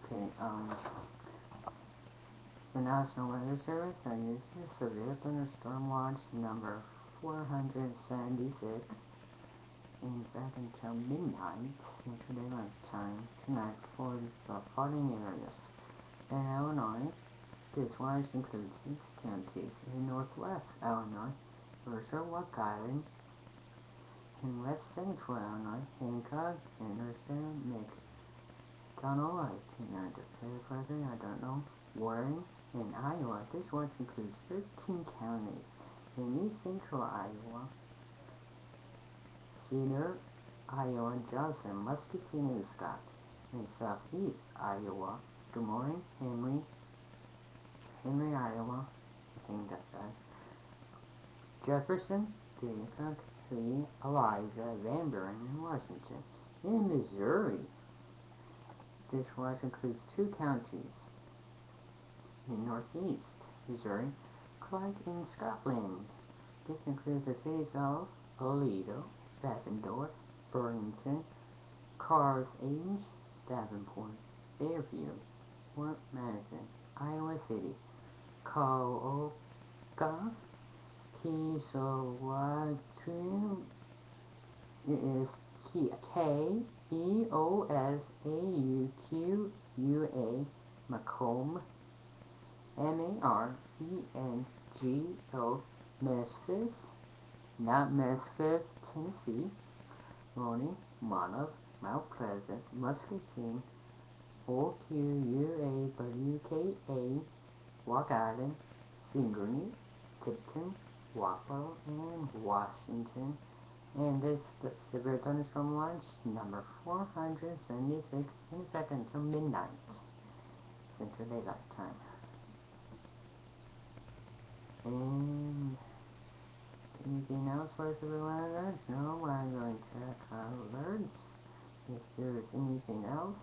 Okay, the National Weather Service uses severe thunderstorm watch number 476 in fact until midnight Central Daylight Time tonight for the following areas. In Illinois, this watch includes 6 counties in northwest Illinois: Mercer, Rock Island, in west central Illinois, Hancock, and Mercer, McDonald. I think I just said it correctly, I don't know. Warren, in Iowa, this watch includes 13 counties. In east central Iowa, Cedar, Iowa, Johnson, Muscatine, and Scott. In southeast Iowa, Des Moines, Henry, Iowa, I think that's that. Jefferson, Hancock, Lee, Elijah, Van Buren, and Washington. In Missouri, this watch includes 2 counties. In northeast Missouri, Clark, and Scotland. This includes the cities of Aledo, Bettendorf, Burlington, Carthage, Davenport, Fairfield, Fort Madison, Iowa City, Kaoka, Keosauqua. It is Keosauqua, Macomb, Marvengo, Memphis, not Memphis, Tennessee, Moline, Monmouth, Mount Pleasant, Muscatine, Oquawka, Rock Island, Sigourney, Tipton, Wappo, and Washington. And this the severe thunderstorm watch number 476 in effect until midnight Central Daylight Time. And anything else for severe weather alerts? No, I'm going to check alerts. If there's anything else.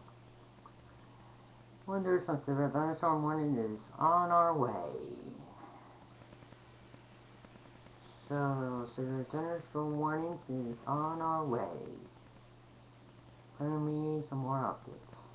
Well, there's some severe thunderstorm warning is on our way. So, severe thunderstorm warning is on our way. Bring me some more updates.